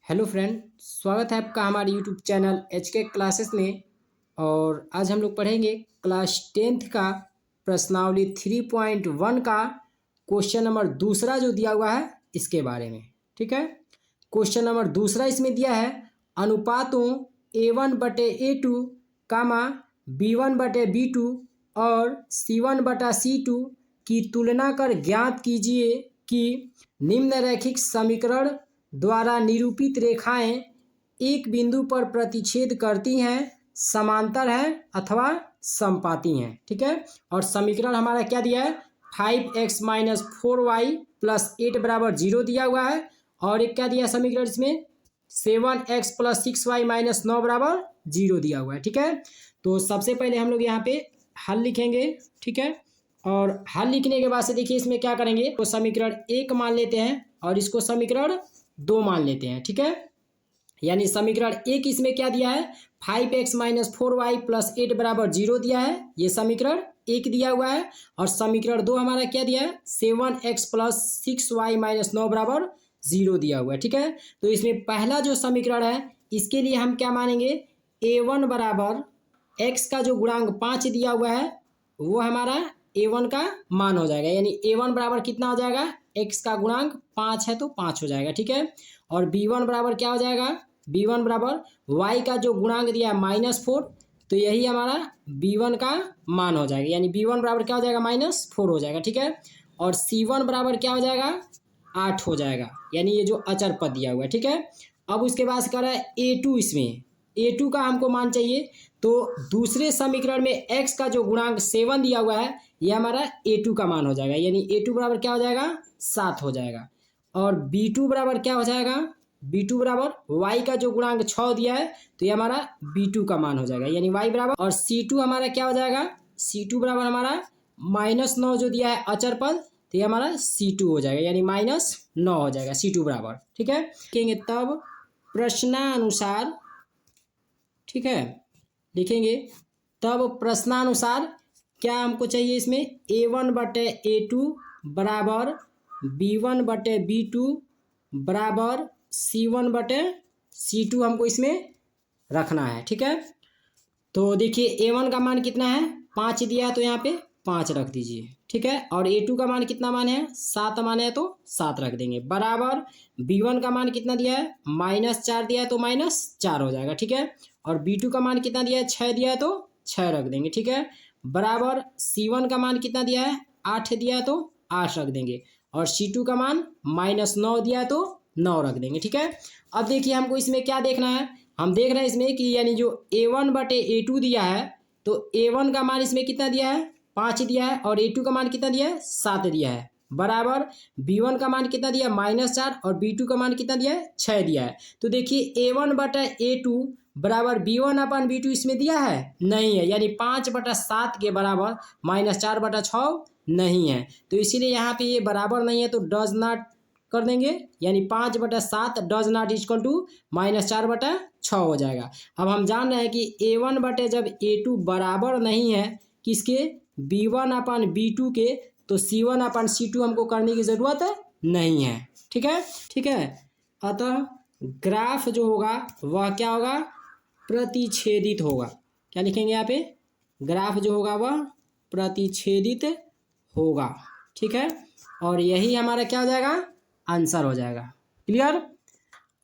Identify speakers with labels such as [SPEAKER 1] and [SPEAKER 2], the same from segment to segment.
[SPEAKER 1] Hello friend, स्वागत है आपका हमारे यूट्यूब चैनल HK क्लासेस में। और आज हम लोग पढ़ेंगे क्लास 10th का प्रश्नावली 3.1 का क्वेश्चन नंबर दूसरा जो दिया हुआ है इसके बारे में। ठीक है, क्वेश्चन नंबर दूसरा इसमें दिया है अनुपातों A1/A2 कामा B1/B2 और C1/C2 की तुलना कर ज्ञात कीजिए कि निम्नरेखिक समीकरण द्वारा निरूपित रेखाएं एक बिंदु पर प्रतिच्छेद करती हैं, समांतर हैं अथवा समपाती हैं। ठीक है, और समीकरण हमारा क्या दिया है 5x - 4y + 8 = 0 दिया हुआ है। और एक क्या दिया समीकरण इसमें 7x + 6y - 9 = 0 दिया हुआ है। ठीक है, तो सबसे पहले हम लोग यहाँ पे हल लिखेंगे। ठीक है, और हल लिखने के बाद से देखिए इसमें क्या करेंगे, तो समीकरण 1 मान लेते हैं और इसको समीकरण 2 मान लेते हैं। ठीक है, यानी समीकरण 1 इसमें क्या दिया है 5x - 4y + 8 = 0 दिया है, ये समीकरण 1 दिया हुआ है। और समीकरण 2 हमारा क्या दिया है 7x + 6y - 9 = 0 दिया हुआ है। ठीक है, तो इसमें पहला जो समीकरण है इसके लिए हम क्या मानेंगे a1 बराबर x का जो गुणांक 5 दिया हुआ है वो हमारा a1 का मान हो जाएगा। यानी a1 बराबर कितना हो जाएगा x का गुणांक 5 है तो 5 हो जाएगा। ठीक है, और b1 बराबर क्या हो जाएगा b1 बराबर y का जो गुणांक दिया है -4, तो यही हमारा b1 का मान हो जाएगा। यानी b1 बराबर क्या हो जाएगा -4 हो जाएगा। ठीक है, और c1 बराबर क्या हो जाएगा 8 हो जाएगा, यानी ये जो अचर पद दिया हुआ है। ठीक है, अब उसके बाद कर रहा है a2, इसमें a2 का हमको मान चाहिए। तो दूसरे समीकरण में x का जो गुणांक 7 दिया हुआ है ये हमारा a2 का मान हो जाएगा। यानी a2 बराबर क्या हो जाएगा 7 हो जाएगा। और b2 बराबर क्या हो जाएगा b2 बराबर y का जो गुणांक 6 दिया है तो ये हमारा b2 का मान हो जाएगा। यानी y बराबर, और c2 हमारा क्या हो जाएगा c2 बराबर हमारा -9 जो दिया है अचर पद, तो ये हमारा c2 हो जाएगा। यानी -9 हो जाएगा c2 बराबर। ठीक है, लिखेंगे तब प्रश्नानुसार। ठीक है, लिखेंगे तब प्रश्नानुसार क्या हमको चाहिए इसमें a1/A2 बराबर b1/B2 बराबर c1/C2 हमको इसमें रखना है। ठीक है, तो देखिए a1 का मान कितना है 5 दिया है तो यहाँ पे 5 रख दीजिए। ठीक है, और a2 का मान कितना मान है 7 मान है तो 7 रख देंगे, बराबर b1 का मान कितना दिया है -4 दिया है तो -4 हो जाएगा। ठीक है, और b2 का मान कितना दिया है 6 दिया है तो 6 रख देंगे। ठीक है, बराबर c1 का मान कितना दिया है 8 दिया है तो 8 रख देंगे, और c2 का मान -9 दिया है तो 9 रख देंगे। ठीक है, अब देखिए हमको इसमें क्या देखना है, हम देख रहे हैं इसमें कि यानी जो a1/A2 दिया है तो a1 का मान इसमें कितना दिया है 5 दिया है, और a2 का मान कितना दिया है 7 दिया है, बराबर b1 का मान कितना दिया है -4 और b2 का मान कितना दिया है 6 दिया है। तो देखिए a1/A2 बराबर b1/B2 इसमें दिया है नहीं है, यानी 5/7 के बराबर -4/6 नहीं है, तो इसीलिए यहाँ पे ये बराबर नहीं है तो डज नॉट कर देंगे। यानी 5/7 डज नॉट इक्वल टू -4/6 हो जाएगा। अब हम जान रहे हैं कि जब A2 बराबर नहीं है किसके B1/B2 के, तो C1/C2 हमको करने की ज़रूरत नहीं है। ठीक है, ठीक है, अतः ग्राफ जो होगा वह क्या होगा प्रतिच्छेदित होगा। क्या लिखेंगे यहाँ पे ग्राफ जो होगा वह प्रतिच्छेदित होगा। ठीक है, और यही हमारा क्या हो जाएगा आंसर हो जाएगा। क्लियर,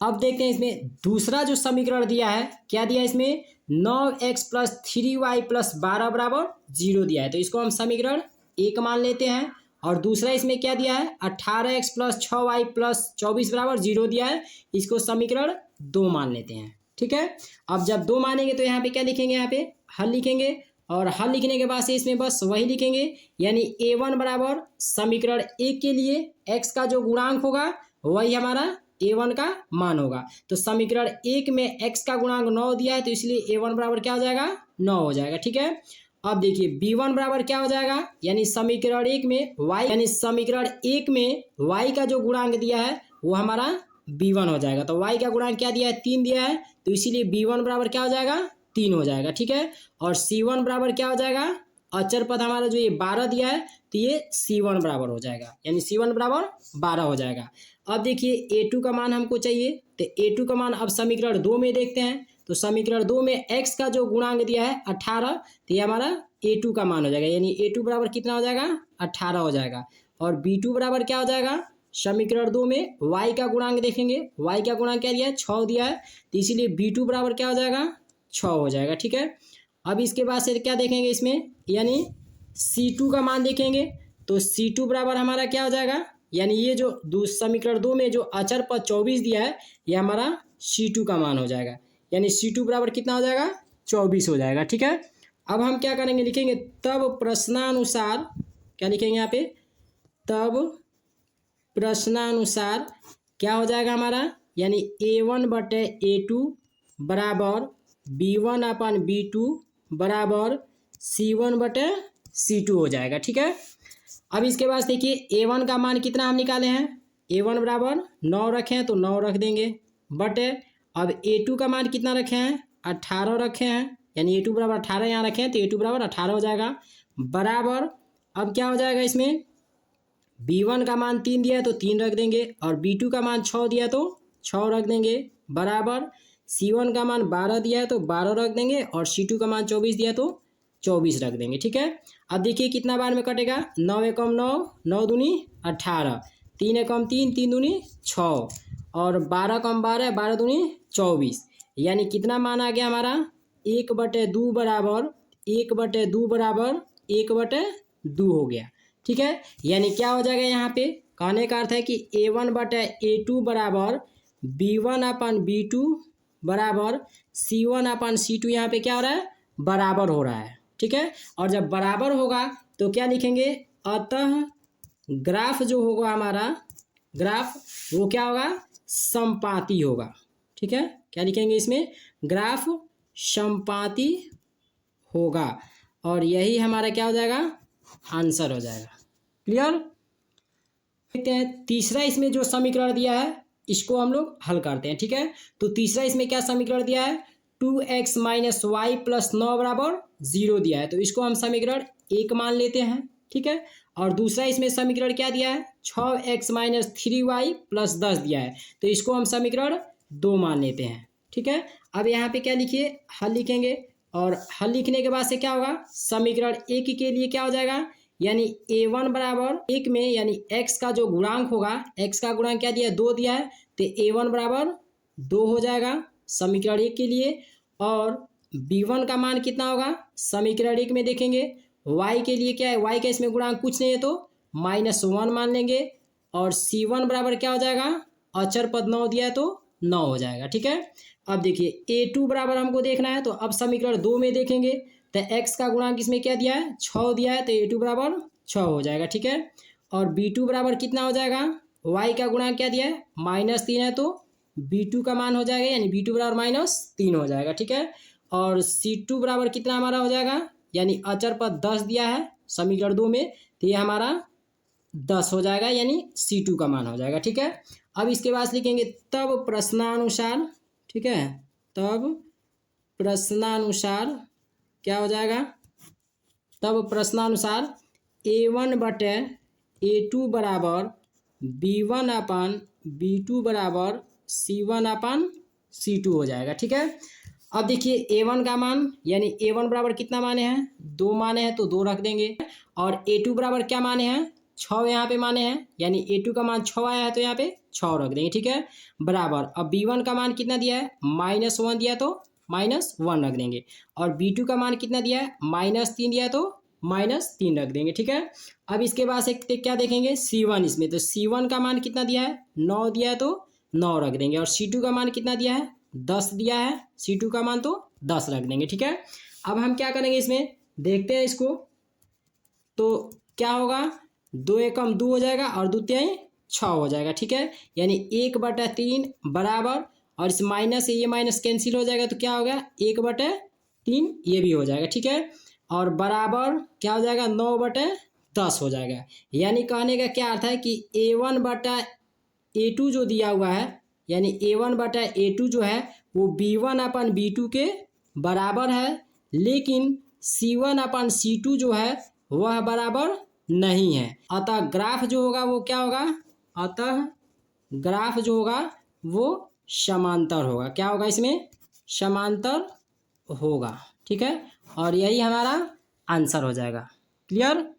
[SPEAKER 1] अब देखते हैं इसमें दूसरा जो समीकरण दिया है क्या दिया है इसमें 9x + 3y + 12 = 0 दिया है, तो इसको हम समीकरण 1 मान लेते हैं। और दूसरा इसमें क्या दिया है 18x + 6y + 24 = 0 दिया है, इसको समीकरण 2 मान लेते हैं। ठीक है, अब जब 2 मानेंगे तो यहाँ पे क्या लिखेंगे, यहाँ पे हल लिखेंगे, और हल लिखने के बाद से इसमें बस वही लिखेंगे। यानी a1 बराबर समीकरण 1 के लिए x का जो गुणांक होगा वही हमारा a1 का मान होगा। तो समीकरण 1 में x का गुणांक 9 दिया है तो इसलिए a1 बराबर क्या हो जाएगा 9 हो जाएगा। ठीक है, अब देखिए b1 बराबर क्या हो जाएगा, यानी समीकरण 1 में y, यानी समीकरण 1 में y का जो गुणांक दिया है वो हमारा b1 हो जाएगा। तो y का गुणांक क्या दिया है 3 दिया है, तो इसीलिए b1 बराबर क्या हो जाएगा 3 हो जाएगा। ठीक है, और c1 बराबर क्या हो जाएगा अचर पद हमारा जो ये 12 दिया है तो ये c1 बराबर हो जाएगा, यानी c1 बराबर 12 हो जाएगा। अब देखिए A2 का मान हमको चाहिए, तो A2 का मान अब समीकरण 2 में देखते हैं। तो समीकरण 2 में x का जो गुणांक दिया है 18, तो ये हमारा A2 का मान हो जाएगा, यानी A2 बराबर कितना हो जाएगा 18 हो जाएगा। और B2 बराबर क्या हो जाएगा, समीकरण 2 में y का गुणांक देखेंगे, y का गुणांक क्या दिया है 6 दिया है, तो इसीलिए B2 बराबर क्या हो जाएगा 6 हो जाएगा। ठीक है, अब इसके बाद से क्या देखेंगे इसमें, यानी C2 का मान देखेंगे। तो C2 बराबर हमारा क्या हो जाएगा, यानी ये जो समीकरण 2 में जो अचर पद 24 दिया है, ये हमारा C2 का मान हो जाएगा, यानी C2 बराबर कितना हो जाएगा 24 हो जाएगा। ठीक है, अब हम क्या करेंगे, लिखेंगे तब प्रश्नानुसार, क्या लिखेंगे यहाँ पे, तब प्रश्नानुसार क्या हो जाएगा हमारा, यानी A1/A2 बराबर B1/B2 बराबर C1/C2 हो जाएगा। ठीक है, अब इसके बाद देखिए A1 का मान कितना हम निकाले हैं, A1 बराबर 9 रखे हैं तो 9 रख देंगे, बटे अब A2 का मान कितना रखे हैं 18 रखे हैं, यानी A2 बराबर 18 यहाँ रखे हैं, तो A2 बराबर 18 हो जाएगा, बराबर अब क्या हो जाएगा इसमें, B1 का मान 3 दिया है तो 3 रख देंगे, और B2 का मान 6 दिया तो 6 रख देंगे, बराबर C1 का मान 12 दिया है तो 12 रख देंगे, और C2 का मान 24 दिया तो 24 रख देंगे। ठीक है, अब देखिए कितना बार में कटेगा, 9 एकम 9, 9 दूनी 18, 3 एकम 3, 3 दूनी 6, और 12 कम 12, 12 दूनी 24, यानी कितना मान आ गया हमारा 1/2 बराबर 1/2 बराबर 1/2 हो गया। ठीक है, यानी क्या हो जाएगा यहाँ पे, कहने का अर्थ है कि A1/A2 बराबर B1/B2 बराबर C1/C2 यहाँ पे क्या हो रहा है, बराबर हो रहा है। ठीक है, और जब बराबर होगा तो क्या लिखेंगे, अतः ग्राफ जो होगा हमारा, ग्राफ वो क्या होगा, समपाती होगा। ठीक है, क्या लिखेंगे इसमें, ग्राफ समपाती होगा, और यही हमारा क्या हो जाएगा, आंसर हो जाएगा। क्लियर, देखते हैं तीसरा इसमें जो समीकरण दिया है इसको हम लोग हल करते हैं। ठीक है, तो तीसरा इसमें क्या समीकरण दिया है, 2x - y + 9 बराबर 0 दिया है, तो इसको हम समीकरण 1 मान लेते हैं। ठीक है, और दूसरा इसमें समीकरण क्या दिया है, 6x - 3y + 10 दिया है, तो इसको हम समीकरण 2 मान लेते हैं। ठीक है, अब यहाँ पे क्या लिखिए, हल लिखेंगे, और हल लिखने के बाद से क्या होगा, समीकरण 1 के लिए क्या हो जाएगा, यानी A1 बराबर 1 में, यानी x का जो गुणांक होगा, x का गुणांक क्या दिया है 2 दिया है, तो A1 बराबर 2 हो जाएगा समीकरण 1 के लिए, और B1 का मान कितना होगा, समीकरण 1 में देखेंगे y के लिए क्या है, y का इसमें गुणांक कुछ नहीं है तो -1 मान लेंगे, और C1 बराबर क्या हो जाएगा, अचर पद 9 दिया है तो 9 हो जाएगा। ठीक है, अब देखिए A2 बराबर हमको देखना है, तो अब समीकरण 2 में देखेंगे, तो x का गुणांक इसमें क्या दिया है 6 दिया है, तो A2 बराबर 6 हो जाएगा। ठीक है, और B2 बराबर कितना हो जाएगा, y का गुणांक क्या दिया है -3 है, तो B2 का मान हो जाएगा, यानी B2 बराबर -3 हो जाएगा। ठीक है, और C2 बराबर कितना हमारा हो जाएगा, यानी अचर पद 10 दिया है समीकरण 2 में, तो ये हमारा 10 हो जाएगा, यानी C2 का मान हो जाएगा। ठीक है, अब इसके बाद लिखेंगे तब प्रश्नानुसार। ठीक है, तब प्रश्नानुसार क्या हो जाएगा, तब प्रश्नानुसार A1/A2 बराबर B1/B2 बराबर C1/C2 हो जाएगा। ठीक है, अब देखिए A1 का मान, यानी A1 बराबर कितना माने हैं 2 माने हैं तो 2 रख देंगे, और A2 बराबर क्या माने हैं 6 यहाँ पे माने हैं, यानी A2 का मान 6 आया है तो यहाँ पे 6 रख देंगे। ठीक है, बराबर अब B1 का मान कितना दिया है -1 दिया तो -1 रख देंगे, और B2 का मान कितना दिया है -3 दिया तो -3 रख देंगे। ठीक है, अब इसके बाद से क्या देखेंगे C1 इसमें, तो C1 का मान कितना दिया है 9 दिया है तो 9 रख देंगे, और C2 का मान कितना दिया है 10 दिया है, C2 का मान तो 10 रख देंगे। ठीक है, अब हम क्या करेंगे इसमें, देखते हैं इसको, तो क्या होगा 2 एकम 2 हो जाएगा, और 2 तिहाई 6 हो जाएगा। ठीक है, यानी 1/3 बराबर, और इस माइनस से ये माइनस कैंसिल हो जाएगा, तो क्या हो गया 1/3 ये भी हो जाएगा। ठीक है, और बराबर क्या हो जाएगा 9/10 हो जाएगा, यानी कहने का क्या अर्थ है कि A1/A2 जो दिया हुआ है, यानी A1/A2 जो है वो B1/B2 के बराबर है, लेकिन C1/C2 जो है वह बराबर नहीं है, अतः ग्राफ जो होगा वो क्या होगा, अतः ग्राफ जो होगा वो समांतर होगा। क्या होगा इसमें? समांतर होगा। ठीक है, और यही हमारा आंसर हो जाएगा। क्लियर?